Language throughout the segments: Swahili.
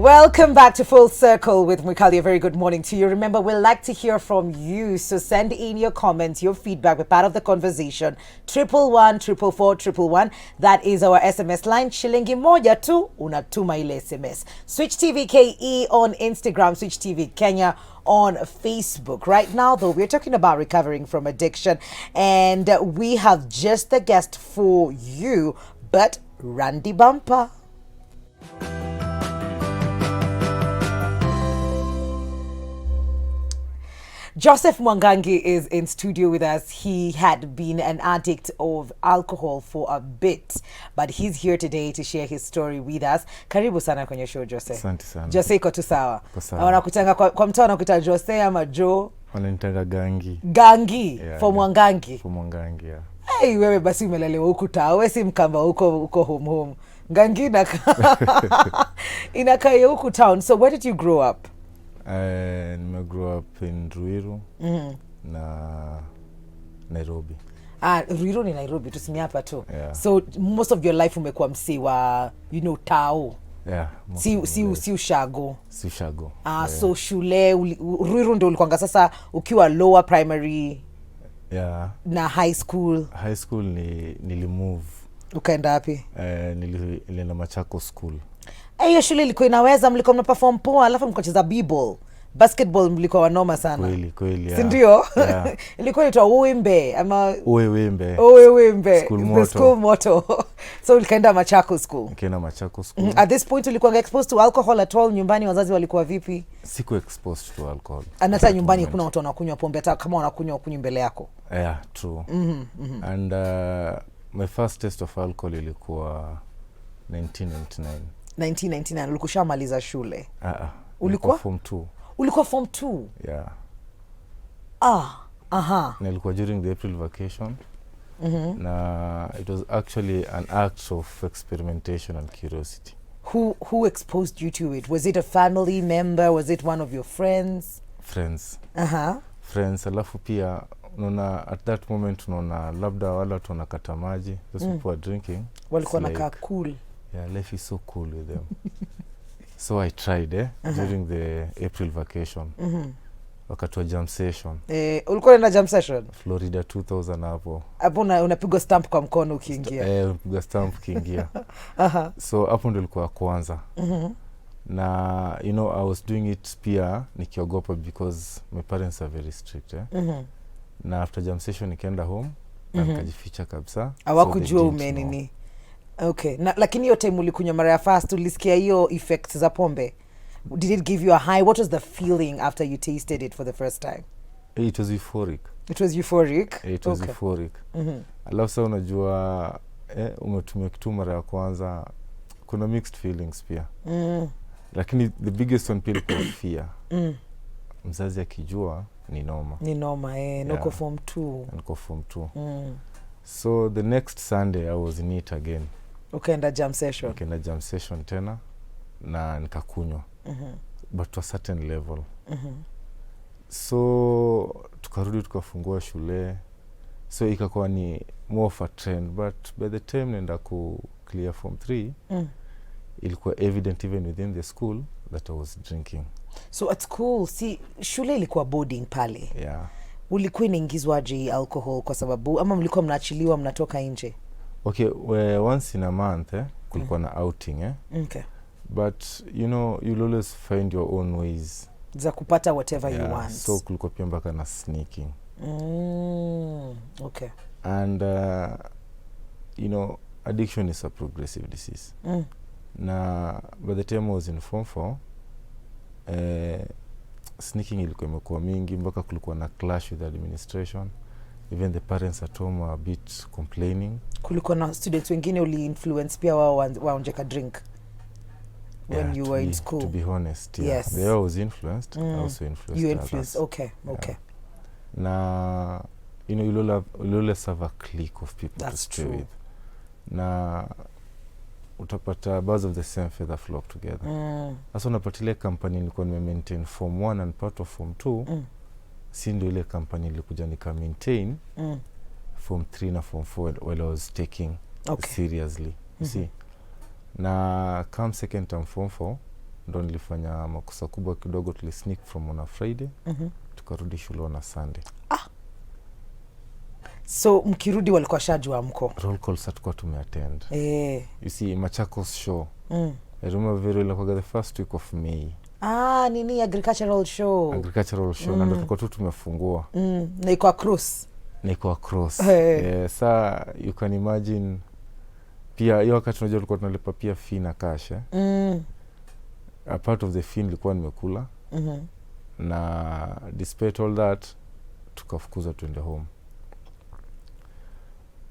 Welcome back to Full Circle with Mwikali. A very good morning to you. Remember, we'd like to hear from you. So send in your comments, your feedback. We're part of the conversation. 111 That is our SMS line. Shilingi moja tu unatuma ile SMS. Switch TV KE on Instagram. Switch TV Kenya on Facebook. Right now, though, we're talking about recovering from addiction. And we have just the guest for you, but Randy Bumper. Joseph Mwangangi is in studio with us. He had been an addict of alcohol for a bit, but he's here today to share his story with us. Karibu sana kwenye show, Jose. Asante sana. Jose iko tu sawa. Wanakutanga kwa mtaa wanakuita Jose ama Joe? Wananitanga Gangi. Gangi, yeah, for Mwangangi. For Mwangangi, yeah. Hey, wewe basi umelelewa huku taa. Wewe si Mkamba huko home. Gangi inakaa huku town. So where did you grow up? I grew up in Ruiru na Nairobi. Ruiru ni Nairobi, tusimi hapa tu. Yeah. So most of your life umekuwa msi wa, tao. Yeah. Si ushago. Si ushago. Yeah. So shule, Ruiru ndio ulikuanga sasa ukiwa lower primary. Yeah. Na high school. High school nilimove. Ukaenda wapi? Nilienda Machakos School. Hiyo shule ilikuwa inaweza, mlikuwa mnaperform poa, alafu mkocheza b-ball. Basketball mlikuwa wanoma sana. Kweli, yeah. Si ndio? Yeah. Ilikuwa inaitwa Uwimbe ama Uwimbe. School motto. So ulikaenda Machakos School. Nikaenda Machakos School. At this point ulikuwa exposed to alcohol at all nyumbani? Wazazi walikuwa vipi? Siku exposed to alcohol. Hata nyumbani kuna watu wanakunywa pombe, hata kama wanakunywa mbele yako. Yeah, true. And my first taste of alcohol ilikuwa 1999. Ulikushamaliza shule? Ulikuwa form 2. Ulikuwa form 2? Yeah. Nilikuwa during the April vacation. Na it was actually an act of experimentation and curiosity. Who exposed you to it? Was it a family member? Was it one of your friends? Friends. Friends. Alafu pia unaona at that moment unaona labda wala watu wanakata maji. Those people are drinking. Walikuwa nakaa cool. Yeah, life is so cool with them. So I tried during the April vacation. Wakati wa jam session. Ulikuwa na jam session? Florida 2000 hapo. Hapo unapigwa stamp kwa mkono ukiingia. Unapigwa stamp ukiingia. So hapo ndio ilikuwa kwanza. Na I was doing it pia nikiogopa because my parents are very strict. Na after jam session nikaenda home na nikajificha kabisa. Hawakujua umenini. Okay. Lakini hiyo time ulikunywa mara ya first ulisikia hiyo effects za pombe? Did it give you a high? What was the feeling after you tasted it for the first time? It was euphoric. It was euphoric? It was euphoric. Alafu sasa unajua umetumia kitu mara ya kwanza, kuna mixed feelings pia. Lakini the biggest one pia ilikuwa fear. Mzazi akijua ni noma. Ni noma, Niko form 2. Niko form 2. So the next Sunday I was in it again. Ukaenda jam session? Ukaenda jam session tena na nikakunywa. But to a certain level. So tukarudi tukafungua shule. So ikakuwa ni more of a trend. But by the time nenda ku clear form 3, ilikuwa evident even within the school that I was drinking. So at school, shule ilikuwa boarding pale? Yeah. Ulikuwa inaingizwaje alcohol kwa sababu ama mlikuwa mnaachiliwa mnatoka nje? Okay, once in a month kulikuwa na outing Okay. But you'll always find your own ways za kupata whatever you want. So kulikuwa pia mpaka na sneaking. Okay. And addiction is a progressive disease. Na by the time I was in form 4, sneaking ilikuwa imekuwa mingi mpaka kulikuwa na clash with the administration. Even the parents at home were a bit complaining. Kulikuwa na students wengine uli-influence pia wao waonjeka drink when you were in school? To be honest, yeah. Yes. They was influenced. I also influenced. You influenced, okay. Na, you'll always have a clique of people to stay with. Na utapata birds of the same feather flock together. Sasa unapata ile company nilikuwa maintain form 1 and part of form 2. Si ndio ile company nilikuja nika maintain form 3 na form 4 while I was taking seriously. See, na come second term form 4 ndo nilifanya makosa kubwa kidogo, tulisneak from on a Friday tukarudi shule on a Sunday. So mkirudi walikuwa shajua mko roll calls hatukuwa tumeattend. You see Machakos show. I remember very well, like the first week of May. Nini agricultural show na ndo tulikuwa tu tumefungua na iko across saa you can imagine pia hiyo wakati tunajua tulikuwa tunalipa pia fee na cash a part of the fee nilikuwa nimekula na despite all that tukafukuzwa tuende home,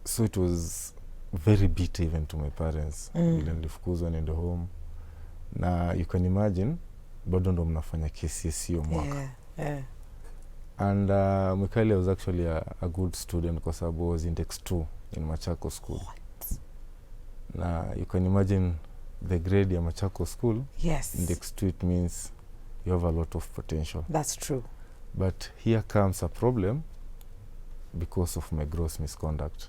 so it was very bitter even to my parents vile nilifukuzwa niende home, na you can imagine bado ndo mnafanya KCSE mwaka. And Mikhail was actually a good student kwa sababu was index 2 in Machakos school. Na you can imagine the grade ya Machakos school. Index 2, it means you have a lot of potential. That's true. But here comes a problem because of my gross misconduct.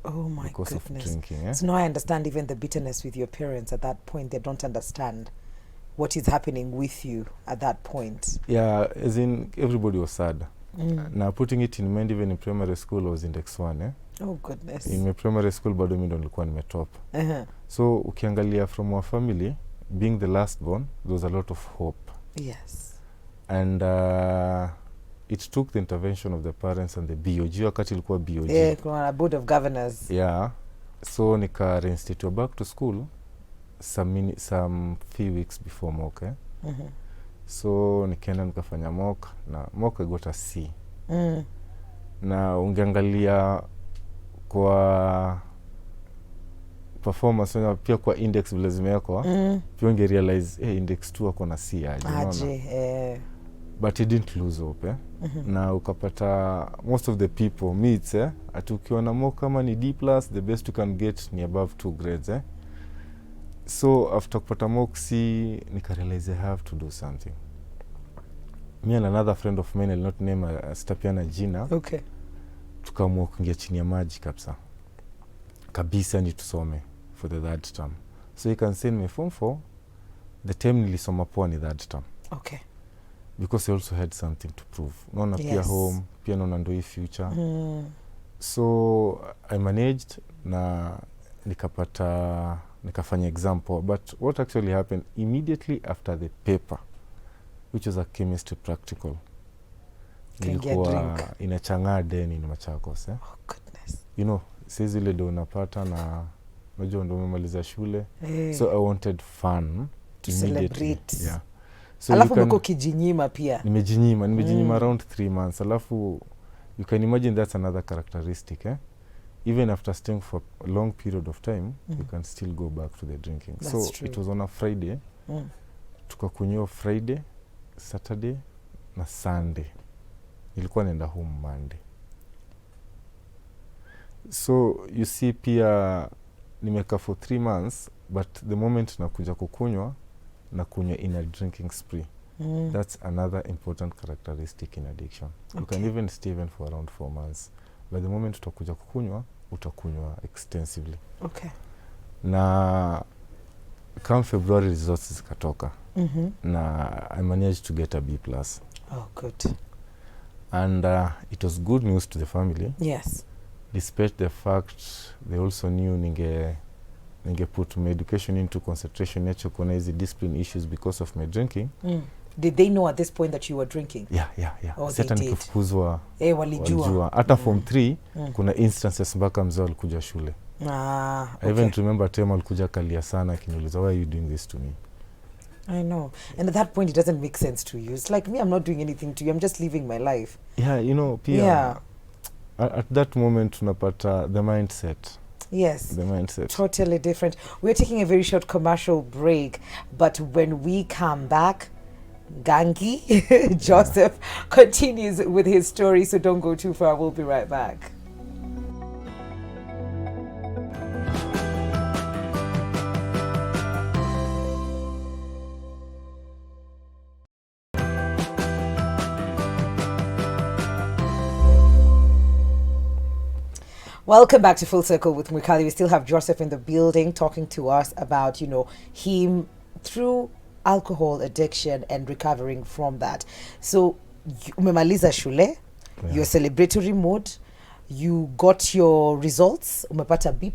Oh my because goodness. Of drinking. So now I understand even the bitterness with your parents at that point. They don't understand what is happening with you at that point. Yeah, as in everybody was sad. Now putting it in mind, even in primary school I was index 1. Oh goodness. In my primary school bado mimi ndo nilikuwa nimetop. So ukiangalia from our family, being the last born, there was a lot of hope. Yes. And it took the intervention of the parents and the BOG. Wakati ilikuwa BOG. Kuna board of governors. Yeah. So nika reinstitute back to school some few weeks before mock. So nikaenda nikafanya mock na mock I got a C. Na ungeangalia kwa performance pia kwa index vile zimewekwa pia unge realize index 2 ako na C aje. But he didn't lose hope. Na ukapata most of the people meets atukiwa na mock kama ni D+, the best you can get ni above 2 grades. So after kupata mock C nika realize I have to do something. Me and another friend of mine, I'll not name Stapiana jina. Okay. Tukaamua kuingia chini ya maji kabisa ni tusome for the third term. So you can send me form 4. The term nilisoma poa ni third term. Okay. Because I also had something to prove. Naona pia home, pia naona ndo hii future. So I managed na nikafanya example. But what actually happened immediately after the paper, which was a chemistry practical, nilikuwa inachang'aa deni in Machakos. Oh goodness. You know, sisi ile ndo unapata na unajua ndo umemaliza shule. So I wanted fun to celebrate. Yeah. So alafu mko kijinyima pia. Nimejinyima around 3 months. Alafu you can imagine that's another characteristic. Even after staying for a long period of time, you can still go back to the drinking. That's so true. It was on a Friday. Tukakunywa Friday, Saturday na Sunday. Nilikuwa naenda home Monday. So you see pia nimeka for 3 months, but the moment nakuja kukunywa in a drinking spree. That's another important characteristic in addiction. Okay. You can even stay even for around 4 months. By the moment utakuja kukunywa, utakunywa extensively. Okay. Na come February results zikatoka. Na I managed to get a B+. Oh, good. And it was good news to the family. Yes. Despite the fact they also knew ninge put my education into concentration nature kuna hizi discipline issues because of my drinking. Did they know at this point that you were drinking? Yeah. Oh, Sasa nikifukuzwa walijua. Hata form 3 kuna instances mpaka mzee alikuja shule. Okay. I even remember time alikuja kalia sana akiniuliza, why are you doing this to me? I know. And at that point it doesn't make sense to you. It's like me, I'm not doing anything to you. I'm just living my life. Yeah, you know, pia. Yeah. At that moment unapata the mindset. Yes. The mindset. Totally different. We're taking a very short commercial break, but when we come back, Gangi Joseph continues with his story, so don't go too far. We'll be right back. Welcome back to Full Circle with Mwikali. We still have Joseph in the building talking to us about, him through alcohol addiction and recovering from that. So umemaliza shule, your celebratory mood, you got your results, umepata B+.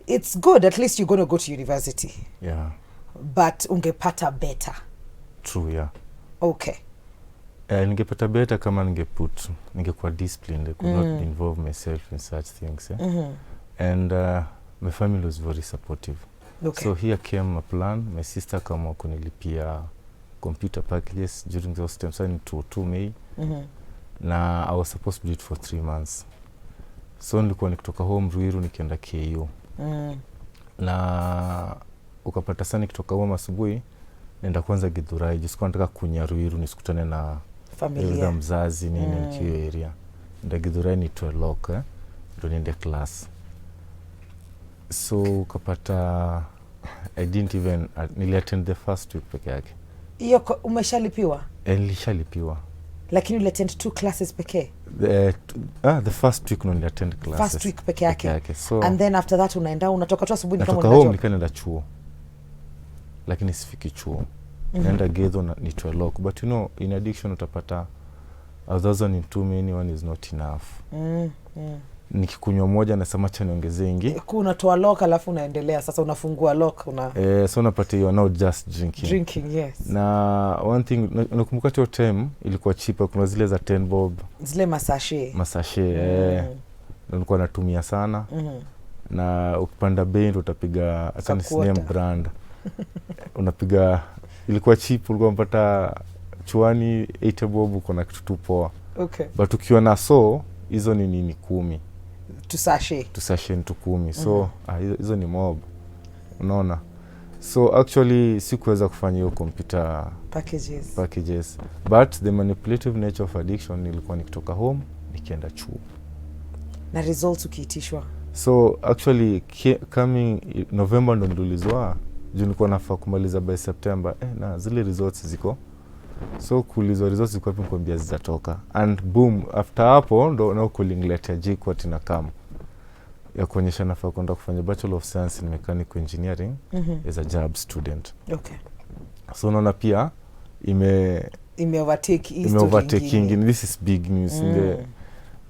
It's good, at least you're going to go to university. Yeah. But ungepata better. True, yeah. Okay. Ningepata better kama ningekuwa disciplined. I could not involve myself in such things. And my family was very supportive. Okay. So here came a plan. My sister kama kunilipia computer packages during those times. I need to May. Na I was supposed to do it for 3 months. So nilikuwa nikitoka home Ruiru nikienda KU. Na ukapata sana nikitoka home asubuhi nenda kwanza Githurai. Jisikuwa nataka kunya Ruiru nisikutane na familia mzazi nini nikiwa area. Nenda Githurai nitoe lock ndo niende class. So ukapata I didn't even niliattend the first week peke yake. Iyo umeshalipiwa? Nilishalipiwa. Lakini uliattend 2 classes pekee? The first week no niliattend classes. First week peke yake. So, and then after that unatoka tu asubuhi kama unatoka home nikaenda chuo. Lakini sifiki chuo. Naenda Gedho na nitoe lock. But you know, in addiction utapata a thousand in too many, one is not enough. Nikikunywa moja na samacha niongezee ingi. Unatoa lock alafu unaendelea. Sasa unafungua lock. So unapata you are not just drinking. Drinking, yes. Na one thing, nakumbuka your time ilikuwa cheaper. Kuna zile za 10 bob. Zile masashe. Nilikuwa natumia sana. Na ukipanda bei ndo utapiga acha name brand. Unapiga ilikuwa cheap, ulikuwa unapata chuani 8 bob uko na kitu tu poa. Okay. But ukiwa na hizo ni 10. Tusashe ni 10. So hizo ni mob. Unaona? So actually sikuweza kufanya hiyo computer packages. But the manipulative nature of addiction nilikuwa nikitoka home nikienda chuo. Na results ukiitishwa. So actually coming November ndo nilizwa. Juu nilikuwa nafaa kumaliza by September. Na zile results ziko. So kuulizwa results ziko hapo nikwambia zitatoka. And boom, after hapo ndo na calling letter JKUAT na come. Ya kuonyesha nafaa kwenda kufanya Bachelor of Science in Mechanical Engineering as a job student. Okay. So unaona pia overtaking. This is big news.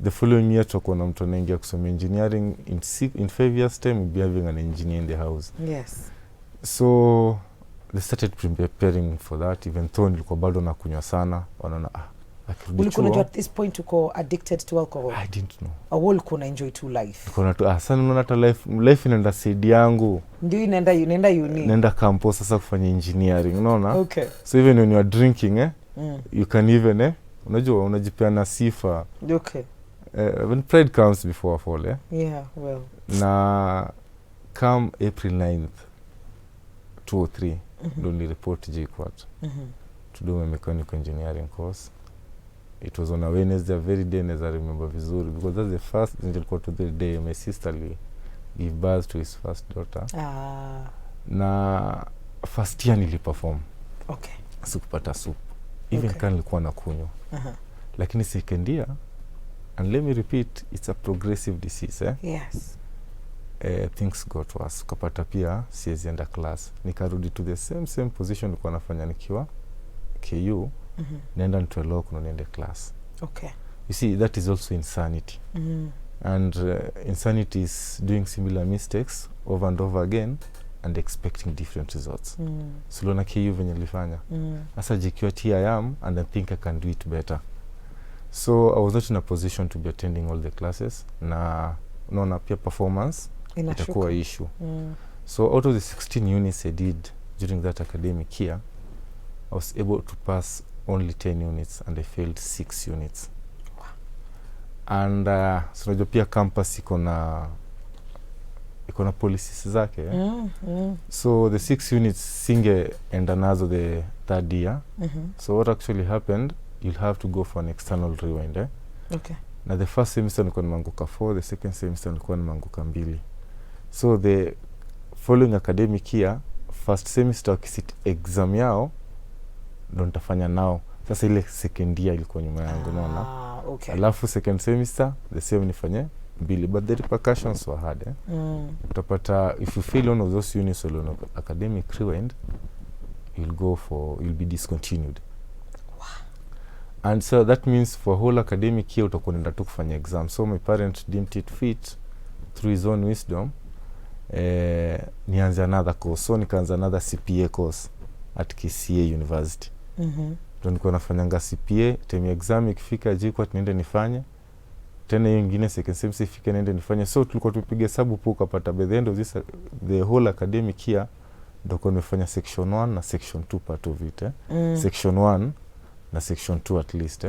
The following year tutakuwa na mtu anaingia kusoma engineering in 5 years time we'll be having an engineer in the house. Yes. So they started preparing for that, even though nilikuwa bado nakunywa sana. Wanaona ulikuwa at this point uko addicted to alcohol? I didn't know. Ulikuwa enjoy to life? Nilikuwa tu sana unaona hata life inaenda side yangu. Ndio inaenda uni. Naenda campus sasa kufanya engineering, unaona? Okay. So even when you are drinking you can even unajua unajipeana sifa. Okay. When pride comes before a fall, Yeah, well. Na come April 9th 2003 ndo nilireport JKUAT to do my mechanical engineering course. It was on a Wednesday, a very day as I remember vizuri, because that's the first nilikuwa to the day my sister gave birth to his first daughter. Na first year niliperform. Okay. Sikupata soup. Even kan nilikuwa nakunywa. Lakini second year, and let me repeat, it's a progressive disease. Yes. Things got worse. Kapata pia siwezi enda class. Nikarudi to the same position nilikuwa nafanya nikiwa KU. Naenda nitoe lock na niende class. Okay. You see, that is also insanity. And insanity is doing similar mistakes over and over again and expecting different results. So lona KU venye nilifanya. Asa JKUAT I am and I think I can do it better. So I was not in a position to be attending all the classes. Na unaona pia performance itakuwa issue. So out of the 16 units I did during that academic year, I was able to pass only 10 units and I failed 6 units. Wow. And so najua pia campus iko na policies zake. So the 6 units singeenda nazo the third year. So what actually happened, you'll have to go for an external rewind. Okay. Na the first semester nilikuwa nimeanguka 4, the second semester nilikuwa nimeanguka 2. So the following academic year, first semester wakisit exam yao ndo nitafanya nao. Sasa ile second year ilikuwa nyuma yangu, unaona. Okay. Alafu second semester the same nifanye 2, but the repercussions were hard. Utapata if you fail one of those units on academic rewind, you'll be discontinued. And so that means for whole academic year utakuwa unaenda tu kufanya exam. So my parent deemed it fit through his own wisdom nianze another course. So nikaanza another CPA course at KCA University. Ndio nilikuwa nafanyanga CPA, time exam ikifika JKUAT niende nifanye. Tena hiyo nyingine second semester ifike niende nifanye. So tulikuwa tupiga hesabu puka pata by the end of the whole academic year ndio kwa nimefanya section 1 na section 2 part of it. Section 1 na section 2 at least.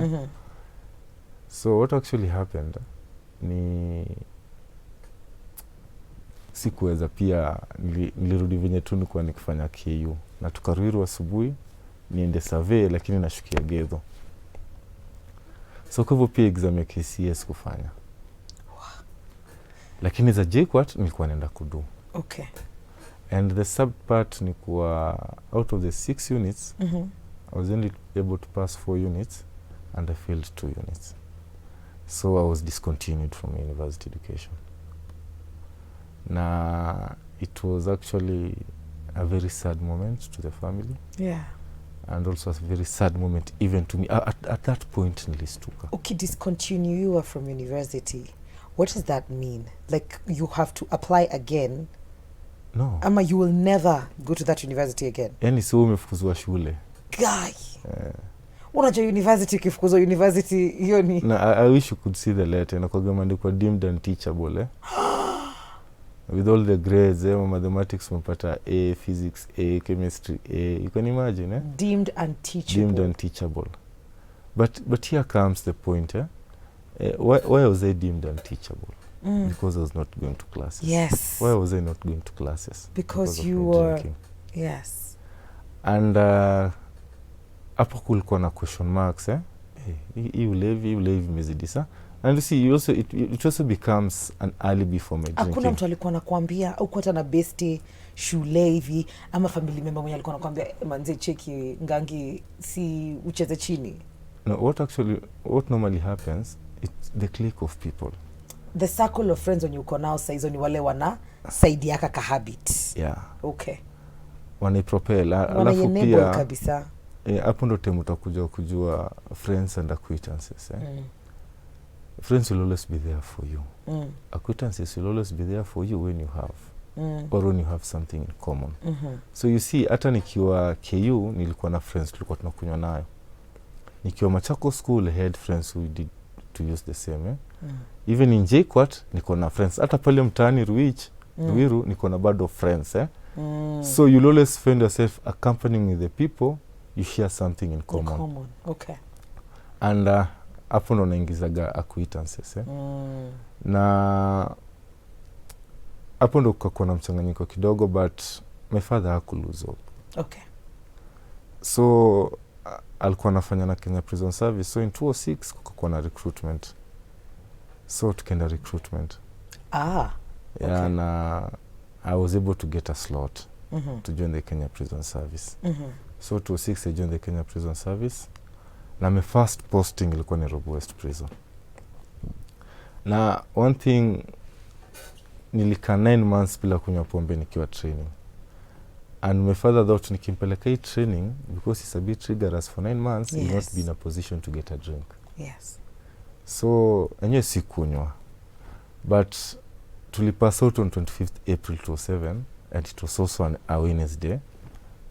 So what actually happened ni sikuweza pia nilirudi venye tu nilikuwa nikifanya KU na tukaruhusiwa asubuhi niende survey lakini nashukia Gedho. So kwa hivyo pia exam ya KCS kufanya. Lakini za JKUAT nilikuwa naenda kudu. Okay. And the sub part nilikuwa out of the 6 units, I was only able to pass 4 units and I failed 2 units. So I was discontinued from university education. Na it was actually a very sad moment to the family. Yeah. And also a very sad moment even to me. At that point nilistuka. Okay, discontinue you from university. What does that mean? Like you have to apply again? No. Ama you will never go to that university again? Yani sio umefukuzwa shule. Guy. Unajua university ukifukuzwa university hiyo ni... Na I wish you could see the letter. Na kwa imeandikwa deemed unteachable. With all the grades, mathematics umepata A, physics A, chemistry A. You can imagine, eh? Deemed unteachable. Deemed unteachable. But here comes the point, eh? Why was I deemed unteachable? Because I was not going to classes. Yes. Why was I not going to classes? Because you were... drinking. Yes. And hapo kulikuwa na question marks, eh? Hii ulevi imezidisa. And you see, it also becomes an alibi for my drinking. Hakuna mtu alikuwa anakuambia au hata na bestie shule hivi ama family member mwenye alikuwa anakuambia manze cheki ngangi si ucheze chini? No, what normally happens, it's the clique of people. The circle of friends when uko nao saizo ni wale wana saidi yaka ka habit. Yeah. Okay. Wanaipropel. Alafu pia kabisa. Hapo ndo temu utakuja kujua friends and acquaintances. Friends will always be there for you. Acquaintances will always be there for you when you have or when you have something in common. So you see, hata nikiwa KU nilikuwa na friends tulikuwa tunakunywa nayo. Nikiwa Machako School, I had friends who did to use the same. Even in JKUAT niko na friends. Hata pale mtaani Ruiru niko na bado friends. So you'll always find yourself accompanying with the people you share something in common. Okay. And hapo ndo naingizaga acquaintances. Na hapo ndo kukakuwa na mchanganyiko kidogo, but my father hakulose hope. Okay. So alikuwa anafanya na Kenya Prison Service. So in 2006 kukakuwa na recruitment. So tukaenda recruitment. Yeah, okay. Na I was able to get a slot to join the Kenya Prison Service. So 2006 I joined the Kenya Prison Service. Na my first posting ilikuwa Nairobi West Prison. Na one thing, nilikaa 9 months bila kunywa pombe nikiwa training. And my father thought nikimpeleka hii training, because it's a bit rigorous for 9 months, he will not be in a position to get a drink. Yes. So, enyewe sikunywa. But tulipass out on 25th April 2007, and it was also a Wednesday.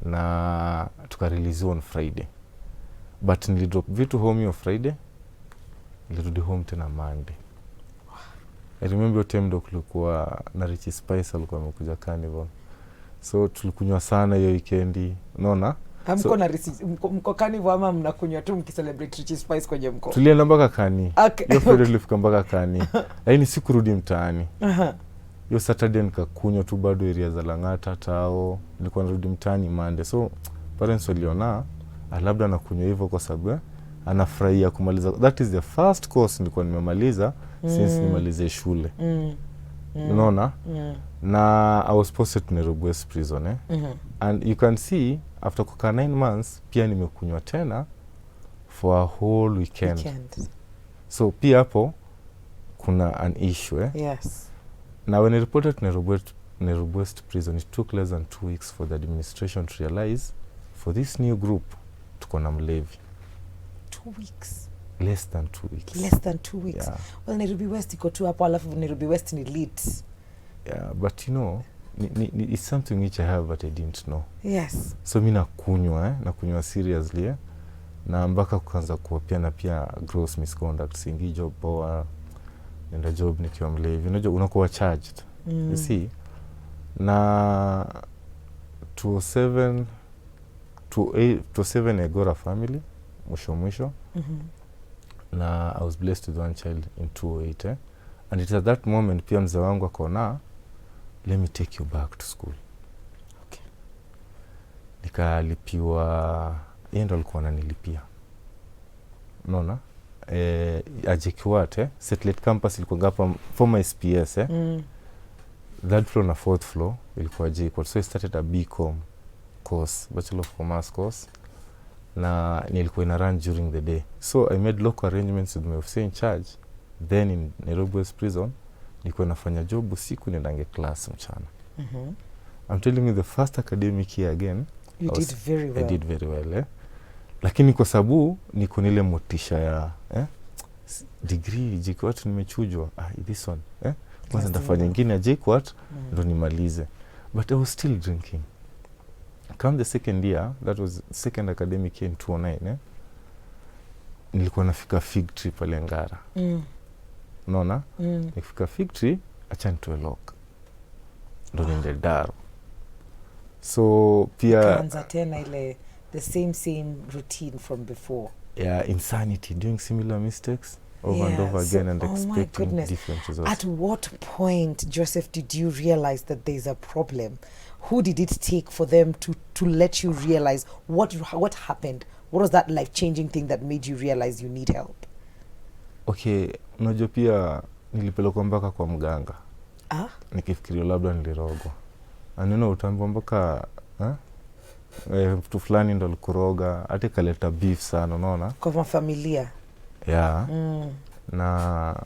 Na tukarelease on Friday. But nilidrop vitu home on Friday, nilirudi home tena Monday. I remember your time ndo kulikuwa na Richie Spice alikuwa amekuja Carnival. So tulikunywa sana hiyo weekendi, unaona? Hamko na mko Carnival ama mnakunywa tu mkicelebrate Richie Spice kwenye mko? Tulienda mpaka Kani. Okay. Hiyo Friday tulifika mpaka Kani. Lakini sikurudi mtaani. Hiyo Saturday nikakunywa tu bado area za Lang'ata Tao. Nilikuwa narudi mtaani Monday. So parents waliona labda nakunywa hivyo kwa sababu anafurahia kumaliza. That is the first course nilikuwa nimemaliza since nimalize shule. Unaona? Na I was posted to Nairobi West Prison. And you can see after kukaa 9 months pia nimekunywa tena for a whole weekend. So pia hapo kuna an issue. Yes. Now when I reported to Nairobi West Prison, it took less than 2 weeks for the administration to realize for this new group tuko na mlevi. 2 weeks. Less than 2 weeks. Less than 2 weeks. Yeah. Well, Nairobi West iko tu hapo, alafu Nairobi West ni lit. Yeah, but you know, it's something which I have but I didn't know. Yes. So mi nakunywa seriously na mpaka kuanza kuwapiana pia gross misconduct, singi job poa, nenda job nikiwa mlevi, unajua unakuwa charged. You see, na 207 Egora family mwisho na I was blessed with one child in 208 and it at that moment pia mzee wangu akaona, let me take you back to school. Okay. Nikalipiwa, yeye ndo alikuwa ananilipia. Unaona? Ajikiwate, Satellite Campus ilikuwa hapa former SPS third floor na fourth floor ilikuwa J-Quad. So I started a BCom course, Bachelor of Commerce course, na nilikuwa ina run during the day. So I made local arrangements with my officer in charge. Then in Nairobi West Prison, nilikuwa nafanya job usiku niendange class mchana. I'm telling you, the first academic year again, you did very well. I did very well. Lakini kwa sababu niko nile motisha ya degree JKUAT nimechujwa, this one kwanza ndafanya nyingine ya JKUAT ndo nimalize. But I was still drinking. Come the second year, that was second academic year in 2009, nilikuwa nafika fig tree pale Ngara. Unaona? Nikifika fig tree, acha nitoe lock. Ndo niende Daro. So pia kaanza tena ile the same routine from before. Yeah, insanity, doing similar mistakes over and over again and expecting different results. At what point, Joseph, did you realize that there's a problem? Who did it take for them to let you realize what happened? What was that life-changing thing that made you realize you need help? Okay, unajua pia nilipelekwa mpaka kwa mganga. Nikifikiria labda nilirogwa. Anina utambo mpaka mtu fulani ndo alikuroga, hata kaleta beef sana, unaona? Kwa familia. Yeah. Na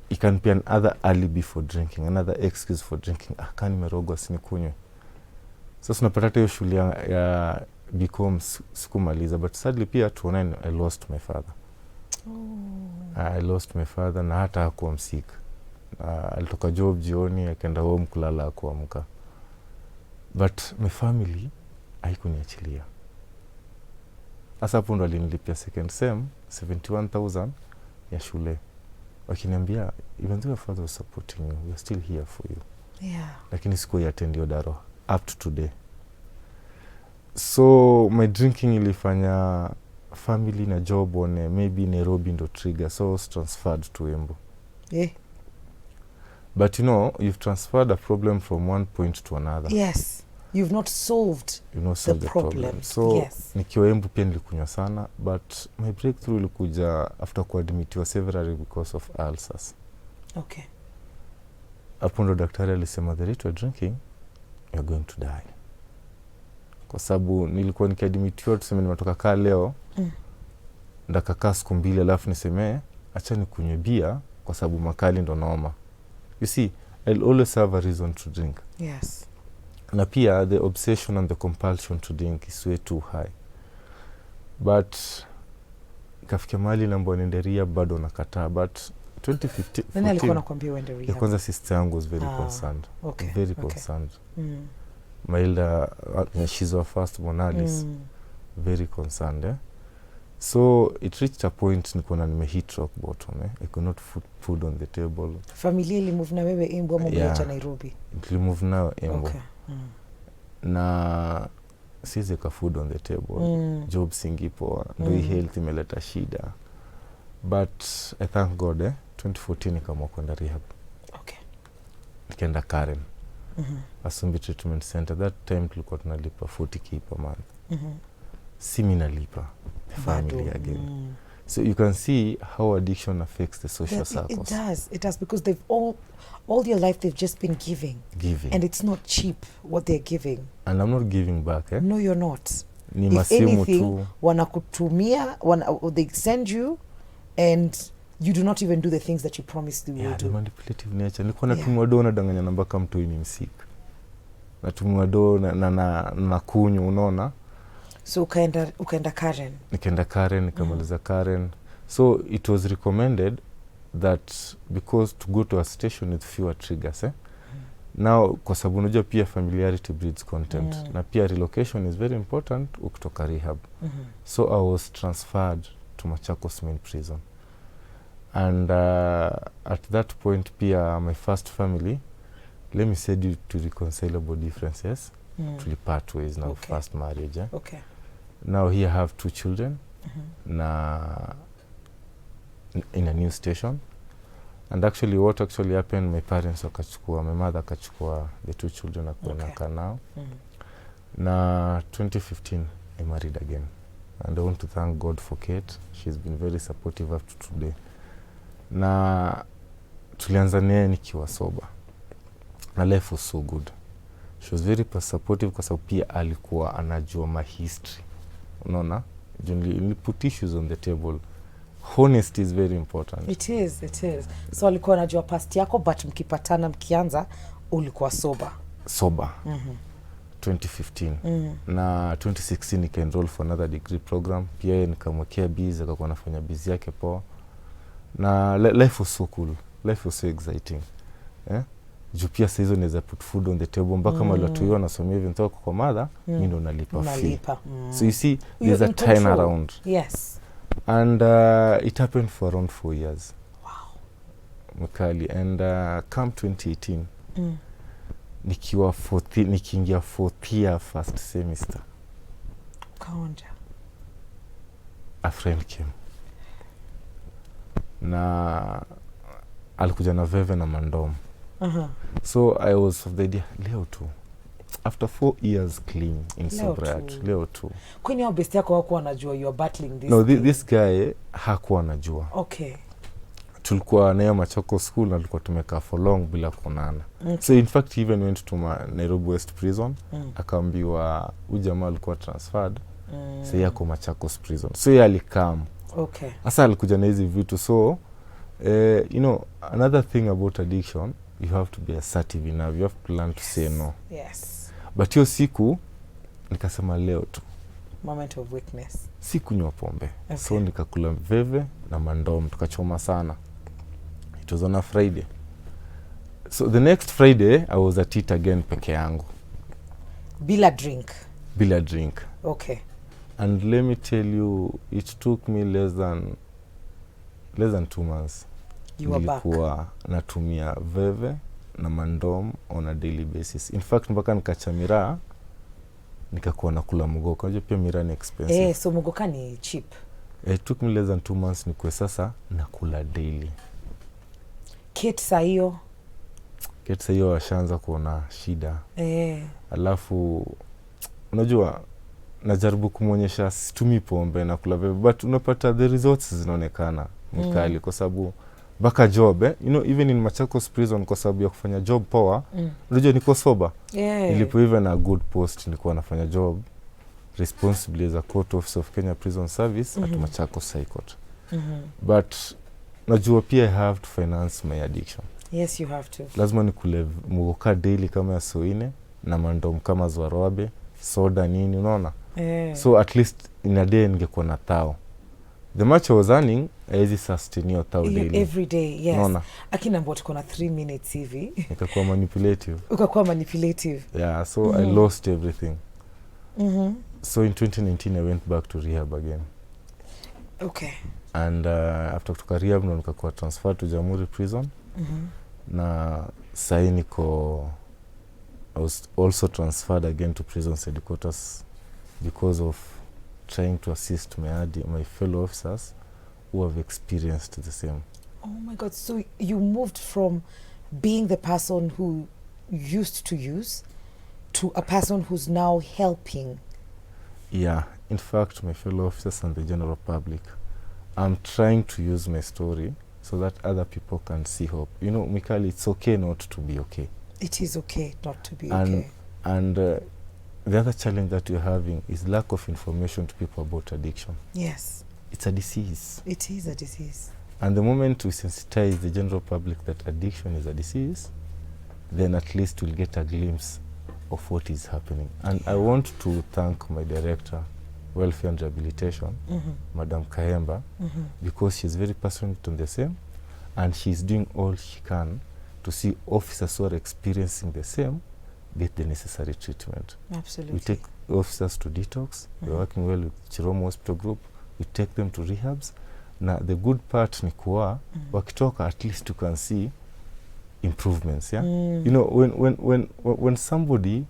it can be another alibi for drinking, another excuse for drinking. Kani merogwa sinikunywe. Sasa tunapata hiyo shule ya BCom sikumaliza, but sadly pia 2009 I lost my father. I lost my father na hata hakuwa msik. Alitoka job jioni akaenda home kulala kuamka. But my family haikuniachilia. Sasa hapo ndo alinilipia second sem 71,000 ya shule. Wakiniambia, even though your father was supporting you, we are still here for you. Yeah. Lakini sikuwa attend hiyo Daro up to today. So my drinking ilifanya family na job on maybe Nairobi ndo trigger, so I was transferred to Embu. Yeah. But you know, you've transferred a problem from one point to another. Yes. You've not solved the problem. So yes. Nikiwa Embu pia nilikunywa sana, but my breakthrough ilikuja after kuadmitiwa severally because of ulcers. Okay. Hapo ndo daktari alisema, the rate you're drinking, you're going to die. Kwa sababu nilikuwa nikiadmitiwa, tuseme nimetoka kaa leo, ndakakaa siku 2 alafu niseme, acha nikunywe bia kwa sababu makali ndo noma. You see, I'll always have a reason to drink. Yes. Na pia the obsession and the compulsion to drink is way too high. But kafikia mahali na mbonenderia bado nakataa. But 2015 nani alikuwa anakuambia uende rehab? Ya kwanza sister yangu was very concerned. Okay. Very concerned. Mailda, she's our first Monadis. Very concerned. So it reached a point nikuona nimehit rock bottom. I could not put food on the table. Familia ilimove na wewe Embu ama mliacha Nairobi? Ilimove na Embu. Okay. Na siwezi ka food on the table. Job singipo. Ndo health imeleta shida. But I thank God 2014 nikaamua kwenda rehab. Okay. Nikaenda Karen. Asumbi Treatment Center. That time tulikuwa tunalipa 40k per month. Si mimi nalipa the family again. So you can see how addiction affects the social circles. It does because they've all your life they've just been giving. And it's not cheap what they're giving. And I'm not giving back. No, you're not. Ni if masimu anything, tu. Wanakutumia, they send you and you do not even do the things that you promised you would do. Manipulative nature. Nilikuwa natumwa dona danganya namba kama mtu ni msik. natumiwa do na kunywa, unaona. So ukaenda Karen. Nikaenda Karen, nikamaliza Karen. So it was recommended that because to go to a station with fewer triggers, now kwa sababu unajua pia familiarity breeds contempt, na pia relocation is very important ukitoka rehab. So I was transferred to Machakos main prison. And at that point pia my first family, let me say due to reconcilable differences, to part ways now. First marriage. Okay. Now here I have 2 children na in a new station. And actually what actually happened, my parents wakachukua, my mother akachukua the 2 children akuonaka now. Na 2015 I married again. And I want to thank God for Kate. She's been very supportive up to today. Na tulianza naye nikiwa sober. Na life was so good. She was very supportive kwa sababu pia alikuwa anajua my history. Unaona? Generally put issues on the table. Honesty is very important. It is. So alikuwa anajua past yako, but mkipatana mkianza ulikuwa sober. 2015. Na 2016 nika enroll for another degree program. Pia yeye nikamwekea busy, akakuwa anafanya busy yake poa. Na life was so cool. Life was so exciting. Juu pia saa hizo naweza put food on the table mpaka mali watu hiyo wanasomea hivi nitoka kwa mother, mimi ndo nalipa fee. So you see there's a turn around. Yes. And it happened for around 4 years. Wow. Mkali. And come 2018 nikiingia 4th year first semester. Kaonja. A friend came. Na alikuja na veve na mandom. So I was of the idea, leo tu. After 4 years clean in sobriety, leo tu. Kwani hao best yako hakuwa anajua you are battling this? No, this guy hakuwa anajua. Okay. Tulikuwa naye Machakos school na tulikuwa tumekaa for long bila kuonana. So in fact he even went to Nairobi West prison. Akaambiwa huyu jamaa alikuwa transferred. Sasa yako Machakos prison. So yeye alikam. Okay. Asa alikuja na hizi vitu. So you know, another thing about addiction, you have to be assertive enough. You have to learn to say no. Yes. But hiyo siku nikasema leo tu. Moment of weakness. Sikunywa pombe. Okay. So nikakula veve na mandom, tukachoma sana. It was on a Friday. So the next Friday I was at it again peke yangu. Bila drink. Okay. And let me tell you, it took me less than 2 months. You were back. Nilikuwa natumia veve na mandom on a daily basis. In fact mpaka nikacha miraa, nikakuwa nakula mugoka. Unajua pia miraa ni expensive. So mugoka ni cheap. It took me less than 2 months nikuwe sasa nakula daily. Kate saa hiyo washaanza kuona shida. Alafu unajua najaribu kumwonyesha situmi pombe na kula veve, but unapata the results zinaonekana mkali kwa sababu baka job you know, even in Machakos prison kwa sababu ya kufanya job power, unajua niko sober. Nilipo even a good post nilikuwa nafanya job responsibly as a court officer of Kenya Prison Service at Machakos High Court. But najua pia I have to finance my addiction. Yes, you have to. Lazima nikule mugoka daily kama ya soine na mandom kama zwaroabe, soda nini, unaona? So at least in a day ningekuwa na tao. The much I was earning, I sustain your tao daily. Every day, yes. Unaona? Akina mbona tuko na 3 minutes hivi. Nikakuwa manipulative. Ukakuwa manipulative. Yeah, so I lost everything. So in 2019 I went back to rehab again. Okay. And after kutoka rehab ndo nikakuwa transferred to Jamhuri prison. Na sahi niko, I was also transferred again to prison headquarters because of trying to assist my fellow officers who have experienced the same. Oh my God, so you moved from being the person who used to use to a person who's now helping. Yeah, in fact my fellow officers and the general public, I'm trying to use my story so that other people can see hope. You know, Mikali, it's okay not to be okay. It is okay not to be okay. And the other challenge that we're having is lack of information to people about addiction. Yes. It's a disease. It is a disease. And the moment we sensitize the general public that addiction is a disease, then at least we'll get a glimpse of what is happening. And I want to thank my director, Welfare and Rehabilitation, Madam Kaemba, because she's very passionate on the same, and she's doing all she can to see officers who are experiencing the same get the necessary treatment. Absolutely. We take officers to detox. We're working well with Chiromo Hospital Group. We take them to rehabs. Now, the good part ni kuwa, wakitoka at least you can see improvements, yeah? You know, when somebody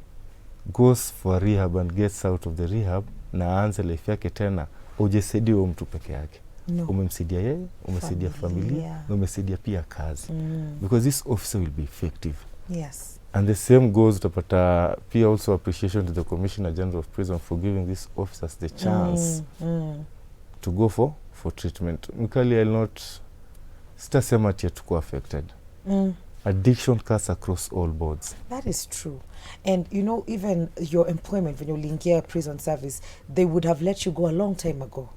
goes for rehab and gets out of the rehab, na aanze life yake tena, hujesaidia huyo mtu peke yake. No. Umemsaidia yeye, umesaidia familia, na umesaidia pia kazi. Because this officer will be effective. Yes. And the same goes utapata pia also appreciation to the Commissioner General of Prison for giving these officers the chance to go for treatment. Mikali, I'll not sitasema ati tuko affected. Addiction cuts across all boards. That is true. And you know, even your employment, when you lingia prison service, they would have let you go a long time ago.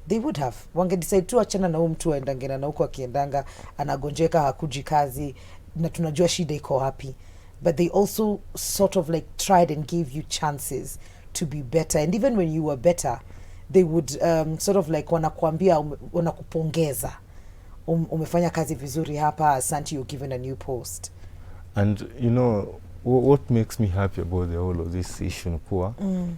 They would have. Wange decide tu achana na mtu aendangena na huko akiendanga anagonjeka hakuji kazi na tunajua shida iko wapi. But they also sort of like tried and gave you chances to be better. And even when you were better, they would sort of like wanakuambia, wanakupongeza. Umefanya kazi vizuri hapa, asante, you're given a new post. And you know, what makes me happy about the whole of this issue,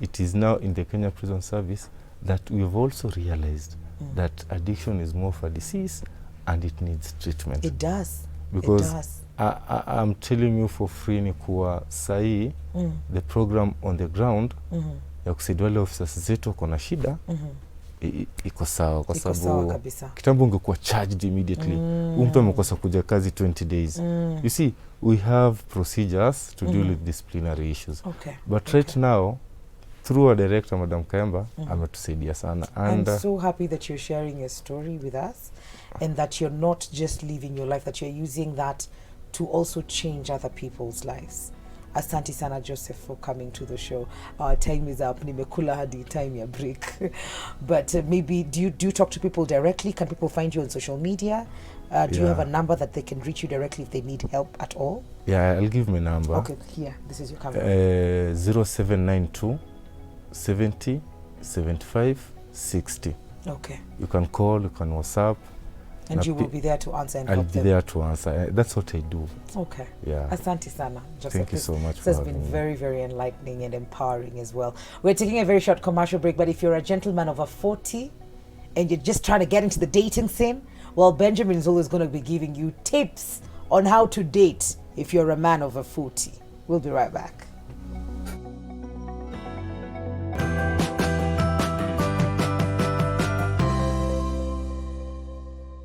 it is now in the Kenya Prison Service that we've also realized that addiction is more of a disease and it needs treatment. It does. Because it does. I'm telling you for free ni kuwa sahi the program on the ground ya kusaidia wale officers zetu wako na shida iko sawa, kwa sababu kitambo ungekuwa charged immediately. Mtu amekosa kuja kazi 20 days. You see, we have procedures to deal with disciplinary issues. Okay. But right now, through our director, Madam Kaemba, ametusaidia sana. And I'm so happy that you're sharing your story with us and that you're not just living your life, that you're using that to also change other people's lives. Asante sana Joseph for coming to the show. Our time is up. Nimekula hadi time ya break. But maybe do you talk to people directly? Can people find you on social media? Do you have a number that they can reach you directly if they need help at all? Yeah, I'll give my number. Okay, here. This is your camera. 0792 70 75 60. Okay. You can call, you can WhatsApp. And you will be there to answer and I'll help them. be there to answer. That's what I do. Okay. Yeah. Asante sana, Joseph. Thank you so much This for has having been me. very, very enlightening and empowering as well. We're taking a very short commercial break, but if you're a gentleman over 40 and you're just trying to get into the dating scene, well, Benjamin is always going to be giving you tips on how to date if you're a man over 40. We'll be right back.